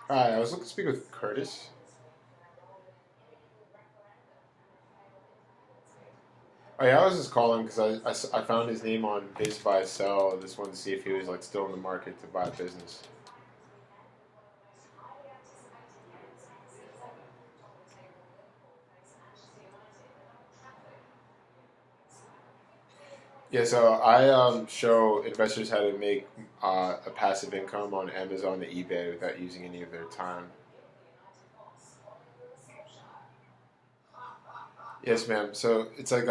Hi, I was looking to speak with Curtis. Oh yeah, I was just calling because I found his name on Biz Buy Sell. I just wanted to see if he was like still in the market to buy a business. Yeah, so I show investors how to make a passive income on Amazon and eBay without using any of their time. Yes, ma'am. So it's like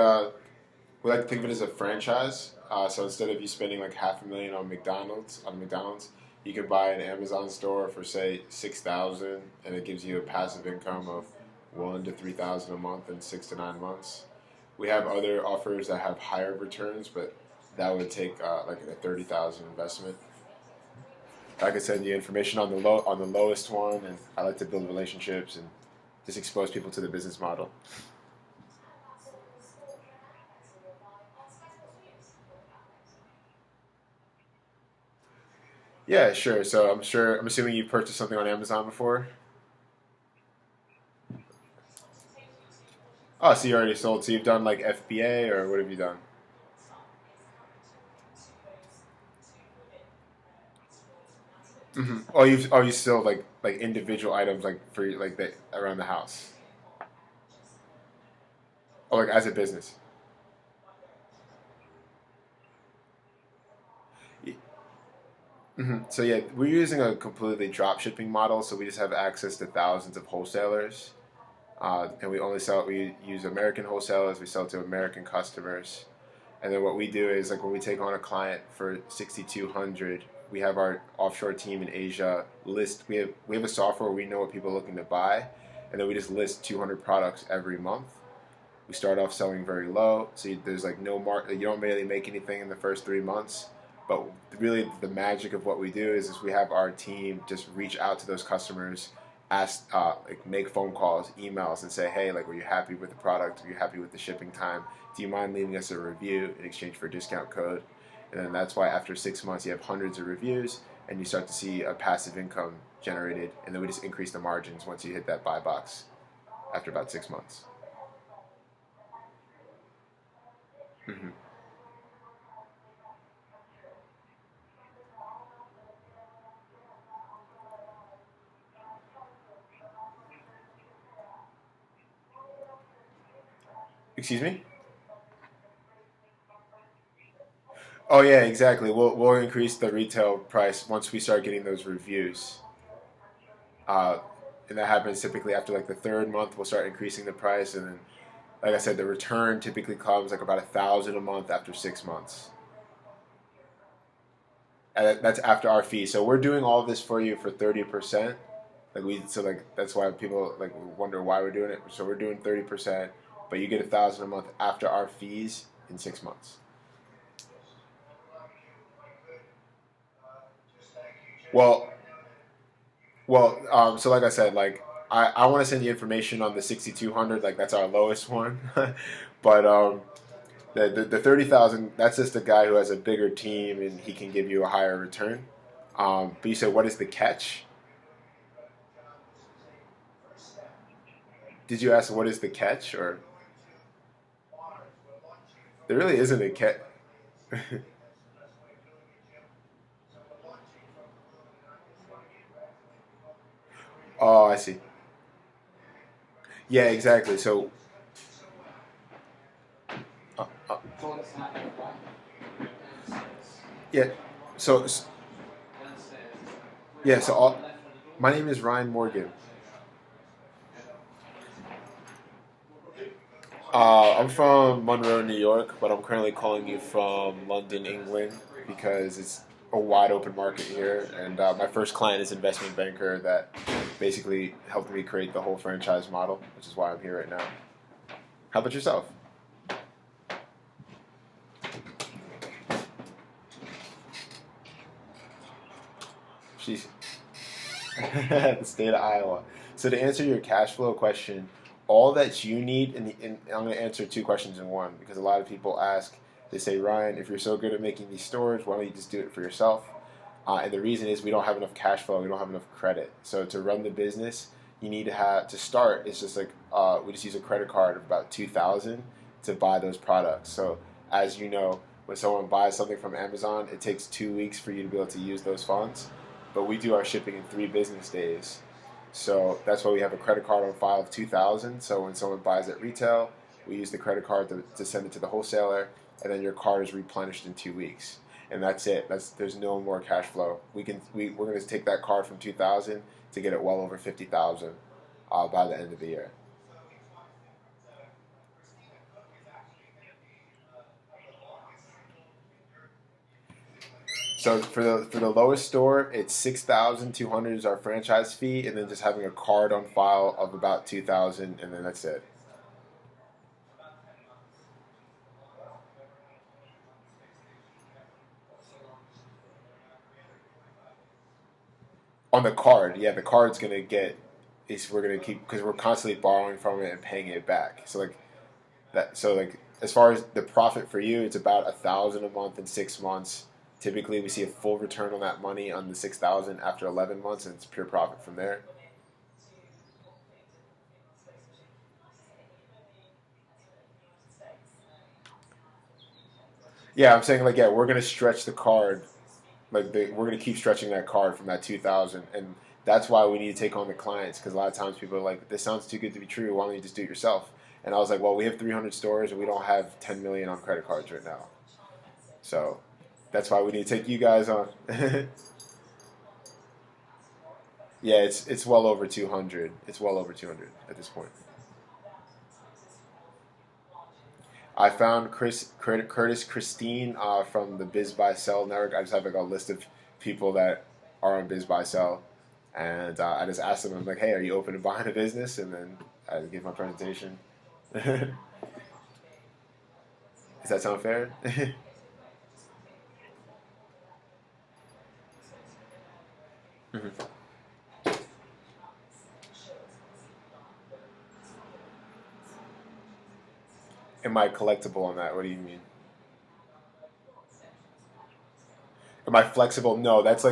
we like to think of it as a franchise. So instead of you spending like half a million on McDonald's, you can buy an Amazon store for say 6,000, and it gives you a passive income of 1 to 3,000 a month in 6 to 9 months. We have other offers that have higher returns, but that would take like a 30,000 investment. I could send you information on the lowest one, and I like to build relationships and just expose people to the business model. Yeah, sure. So I'm assuming you purchased something on Amazon before. Oh, so you already sold. So you've done like FBA, or what have you done? You still like individual items like for like the around the house, or like as a business. So yeah, we're using a completely drop shipping model. So we just have access to thousands of wholesalers, and we only sell. We use American wholesalers. We sell to American customers. And then what we do is like when we take on a client for 6,200, we have our offshore team in Asia list. We have a software where we know what people are looking to buy, and then we just list 200 products every month. We start off selling very low, so there's like no You don't really make anything in the first 3 months. But really, the magic of what we do is we have our team just reach out to those customers, ask, like make phone calls, emails, and say, hey, like, were you happy with the product? Are you happy with the shipping time? Do you mind leaving us a review in exchange for a discount code? And then that's why after 6 months, you have hundreds of reviews, and you start to see a passive income generated. And then we just increase the margins once you hit that buy box after about 6 months. hmm Excuse me? Oh yeah, exactly. We'll increase the retail price once we start getting those reviews. Uh, and that happens typically after like the third month. We'll start increasing the price, and then, like I said, the return typically comes like about 1,000 a month after 6 months, and that's after our fee. So we're doing all of this for you for 30%. Like that's why people like wonder why we're doing it. So we're doing 30%, but you get 1,000 a month after our fees in 6 months. Well, so like I said, like I want to send you information on the 6,200. Like that's our lowest one, but the 30,000. That's just a guy who has a bigger team and he can give you a higher return. But you said what is the catch? Did you ask what is the catch, or there really isn't a catch? Oh, I see. Yeah, exactly. So, uh, uh, yeah. So, yeah. My name is Ryan Morgan. I'm from Monroe, New York, but I'm currently calling you from London, England, because it's a wide open market here. And my first client is an investment banker that basically helped me create the whole franchise model, which is why I'm here right now. How about yourself? She's the state of Iowa. So to answer your cash flow question, all that you need, and I'm going to answer two questions in one because a lot of people ask, they say, Ryan, if you're so good at making these stores, why don't you just do it for yourself? And the reason is we don't have enough cash flow, we don't have enough credit. So to run the business, you need to have to start. It's just like we just use a credit card of about 2,000 to buy those products. So as you know, when someone buys something from Amazon, it takes 2 weeks for you to be able to use those funds. But we do our shipping in 3 business days. So that's why we have a credit card on file of 2,000. So when someone buys at retail, we use the credit card to send it to the wholesaler, and then your card is replenished in 2 weeks. And that's it. There's no more cash flow. We're going to take that card from 2,000 to get it well over 50,000 by the end of the year. So for the lowest store, it's 6,200 is our franchise fee, and then just having a card on file of about 2,000, and then that's it. On the card, yeah, the card's gonna get is we're gonna keep because we're constantly borrowing from it and paying it back. So like that. So like as far as the profit for you, it's about 1,000 a month in 6 months. Typically, we see a full return on that money on the 6,000 after 11 months, and it's pure profit from there. Yeah, I'm saying like yeah, we're gonna stretch the card we're going to keep stretching that card from that 2,000, and that's why we need to take on the clients because a lot of times people are like, this sounds too good to be true, why don't you just do it yourself? And I was like, well, we have 300 stores and we don't have 10 million on credit cards right now, so that's why we need to take you guys on. Yeah, it's well over 200. It's well over 200 at this point. I found Curtis Christine from the Biz Buy Sell network. I just have like a list of people that are on Biz Buy Sell, and I just asked them. I'm like, "Hey, are you open to buying a business?" And then I give my presentation. Does that sound fair? Mhm. Am I collectible on that? What do you mean? Am I flexible? No, that is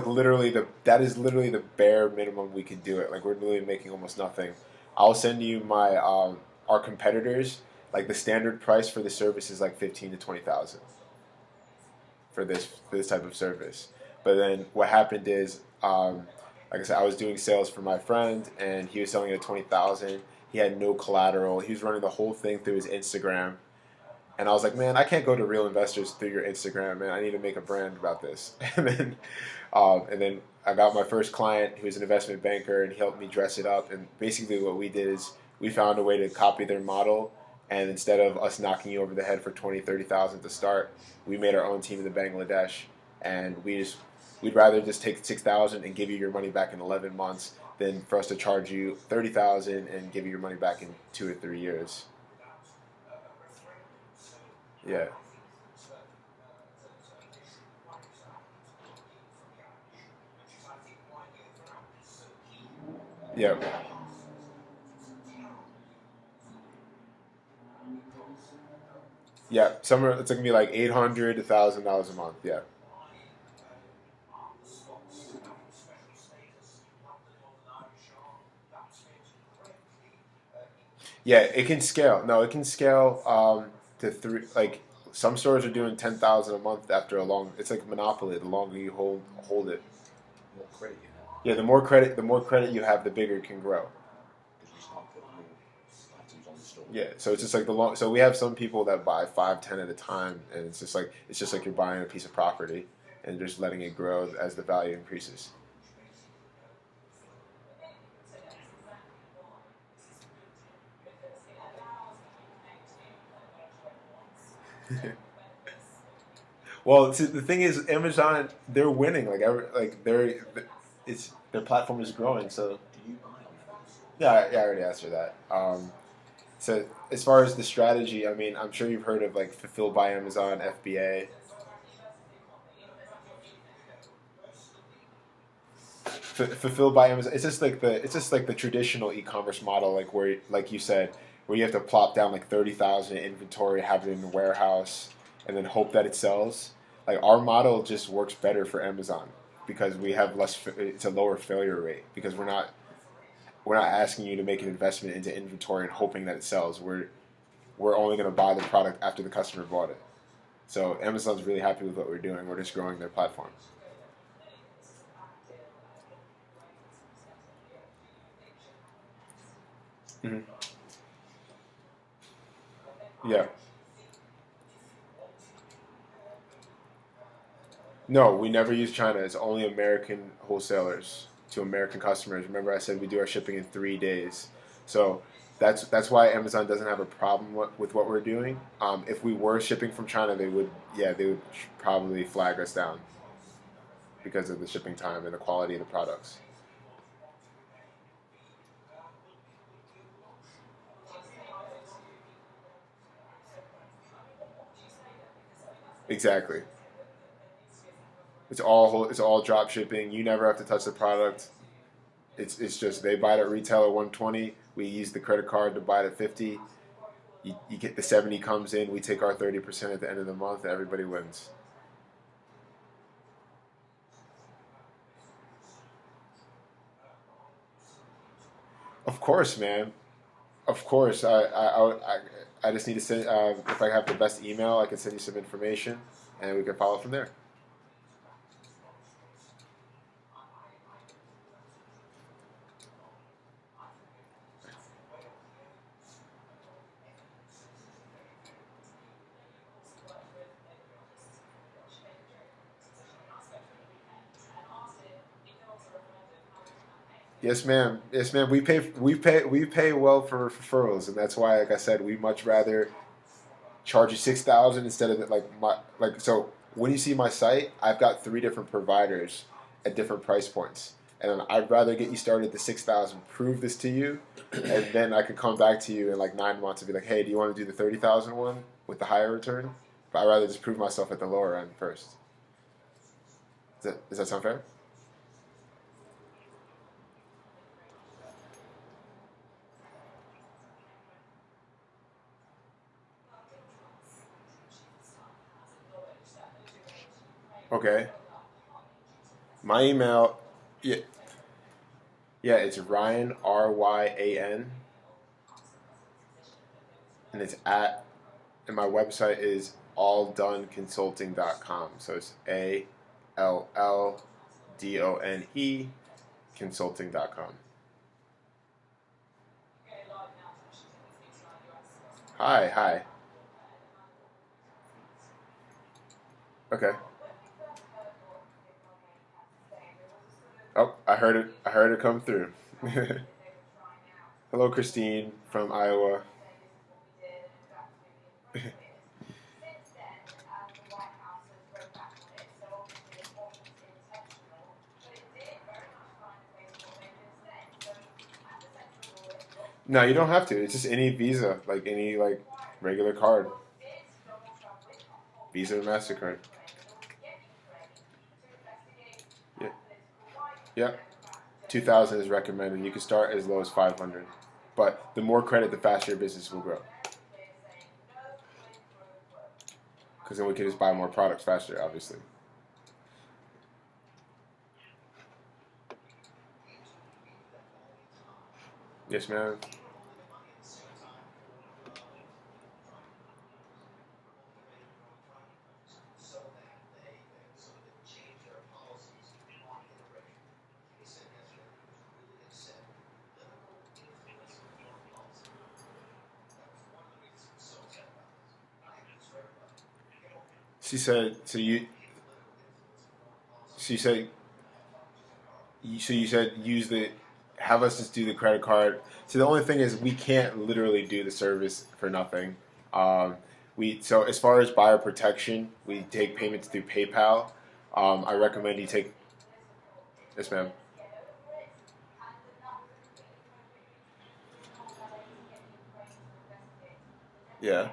literally the bare minimum we can do it. Like we're literally making almost nothing. I'll send you my our competitors. Like the standard price for the service is like 15 to 20,000 for this type of service. But then what happened is, like I said, I was doing sales for my friend, and he was selling it at 20,000. He had no collateral. He was running the whole thing through his Instagram. And I was like, man, I can't go to real investors through your Instagram, man. I need to make a brand about this. And then I got my first client who was an investment banker, and he helped me dress it up. And basically, what we did is we found a way to copy their model. And instead of us knocking you over the head for 20, 30,000 to start, we made our own team in the Bangladesh. And we'd rather just take 6,000 and give you your money back in 11 months than for us to charge you 30,000 and give you your money back in 2 or 3 years. Yeah. Yeah. Yeah. Somewhere it's gonna be like 800 $1,000 a month. Yeah. Yeah, it can scale. No, it can scale to three. Like some stores are doing 10,000 a month after a long. It's like Monopoly. The longer you hold it. More credit you have Yeah, the more credit you have, the bigger it can grow. because you start putting more items on the store. Yeah, so it's just like the long. So we have some people that buy 5, 10 at a time, and it's just like you're buying a piece of property and just letting it grow as the value increases. Well, see, the thing is, Amazon they're winning. It's their platform is growing. So Do you buy on Amazon? yeah, yeah, I already answered that. So as far as the strategy, I mean, I'm sure you've heard of like Fulfilled by Amazon, FBA. Fulfilled by Amazon. It's just like the traditional e-commerce model, like where like you said, where you have to plop down like 30,000 inventory, have it in the warehouse, and then hope that it sells. Like our model just works better for Amazon. because we have less. It's a lower failure rate because we're not asking you to make an investment into inventory and hoping that it sells. We're only going to buy the product after the customer bought it. So Amazon's really happy with what we're doing. We're just growing their platform. Hmm. Yeah. No, we never use China. It's only American wholesalers to American customers. Remember, I said we do our shipping in 3 days. So that's why Amazon doesn't have a problem with what we're doing. If we were shipping from China, they would probably flag us down because of the shipping time and the quality of the products. Exactly. It's all drop shipping. You never have to touch the product. It's just they buy it at retail at 120. We use the credit card to buy it at 50. You get the 70 comes in. We take our 30% at the end of the month. Everybody wins. Of course, man. Of course. I just need to send. If I have the best email, I can send you some information, and we can follow from there. Yes, ma'am. Yes, ma'am. We pay well for referrals, and that's why, like I said, we much rather charge you 6,000 instead of so. When you see my site, I've got three different providers at different price points, and I'd rather get you started at the 6,000, prove this to you, and then I could come back to you in like 9 months and be like, hey, do you want to do the 30,000 one with the higher return? But I'd rather just prove myself at the lower end first. Does that sound fair? Okay. My email, yeah, yeah, it's Ryan Ryan, and and my website is alldoneconsulting.com. So it's ALLDONE consulting.com. Hi, hi. Okay. Oh, I heard it. I heard it come through. Hello, Christine from Iowa. No, you don't have to. It's just any Visa, like any like regular card, Visa or Mastercard. Yeah, yeah. 2,000 is recommended. You can start as low as 500, but the more credit, the faster your business will grow. Because then we can just buy more products faster, obviously. Yes, ma'am. She said. So you said. So you said use the. Have us just do the credit card. So the only thing is we can't literally do the service for nothing. Um, so as far as buyer protection, we take payments through PayPal. I recommend you take. Yes, ma'am. Yeah.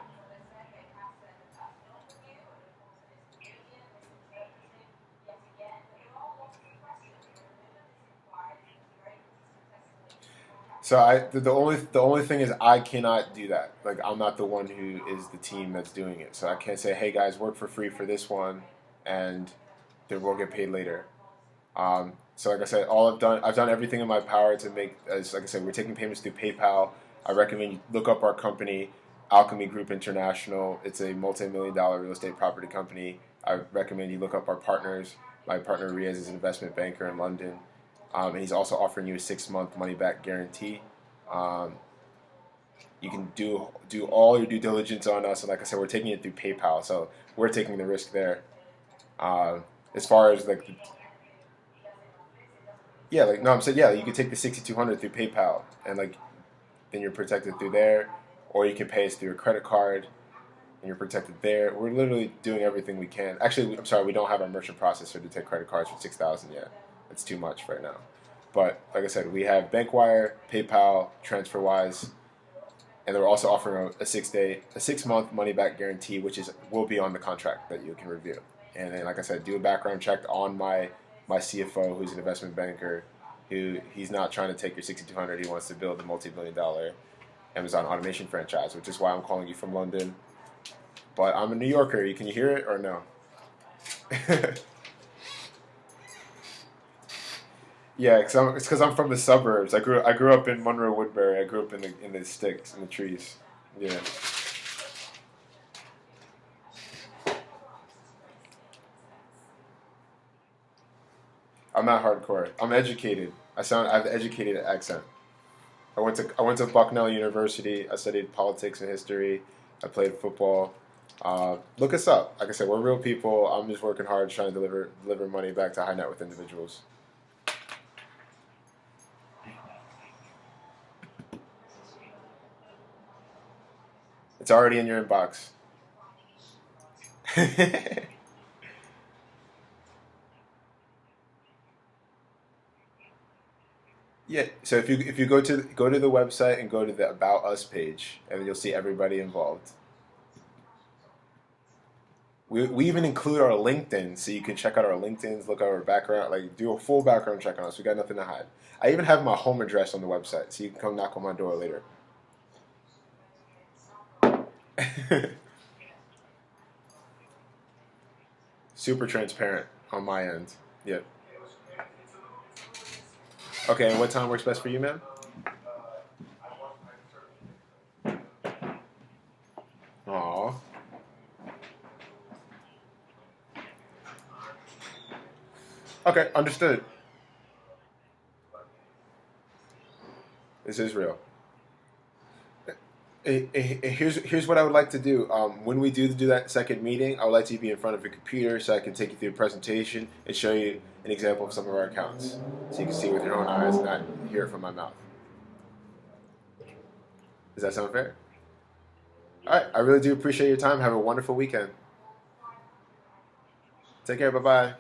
So the only thing is I cannot do that. Like I'm not the one who is the team that's doing it. So I can't say, hey guys, work for free for this one, and then we'll get paid later. So like I said, I've done everything in my power to make, as like I said, we're taking payments through PayPal. I recommend you look up our company, Alchemy Group International. It's a multi-million-dollar real estate property company. I recommend you look up our partners. My partner Riaz is an investment banker in London, and he's also offering you a 6-month money-back guarantee. Um, you can do all your due diligence on us, and like I said, we're taking it through PayPal, so we're taking the risk there. As far as like yeah, like no, I'm saying yeah, you can take the 6,200 through PayPal, and like then you're protected through there, or you can pay us through a credit card, and you're protected there. We're literally doing everything we can. Actually, I'm sorry, we don't have our merchant processor to take credit cards for 6,000 yet. It's too much right now. But like I said, we have BankWire, PayPal, TransferWise, and they're also offering a 6-month money back guarantee, which will be on the contract that you can review. And then, like I said, do a background check on my CFO, who's an investment banker, who he's not trying to take your 6,200. He wants to build a multi-billion-dollar Amazon automation franchise, which is why I'm calling you from London. But I'm a New Yorker. Can you hear it or no? Yeah, it's because I'm from the suburbs. I grew up in Monroe Woodbury. I grew up in the sticks, in the trees. Yeah. I'm not hardcore. I'm educated. I have an educated accent. I went to Bucknell University. I studied politics and history. I played football. Look us up. Like I said, we're real people. I'm just working hard trying to deliver money back to high net worth individuals. It's already in your inbox. Yeah. So if you go to the website and go to the About Us page, and you'll see everybody involved. We even include our LinkedIn, so you can check out our LinkedIn's, look at our background, like do a full background check on us. We got nothing to hide. I even have my home address on the website, so you can come knock on my door later. Super transparent on my end. Yep. Okay, and what time works best for you, man? Aw. Okay, understood. This is real. Here's what I would like to do. When we do that second meeting, I would like to be in front of a computer so I can take you through a presentation and show you an example of some of our accounts, so you can see with your own eyes and not hear it from my mouth. Does that sound fair? All right. I really do appreciate your time. Have a wonderful weekend. Take care. Bye bye.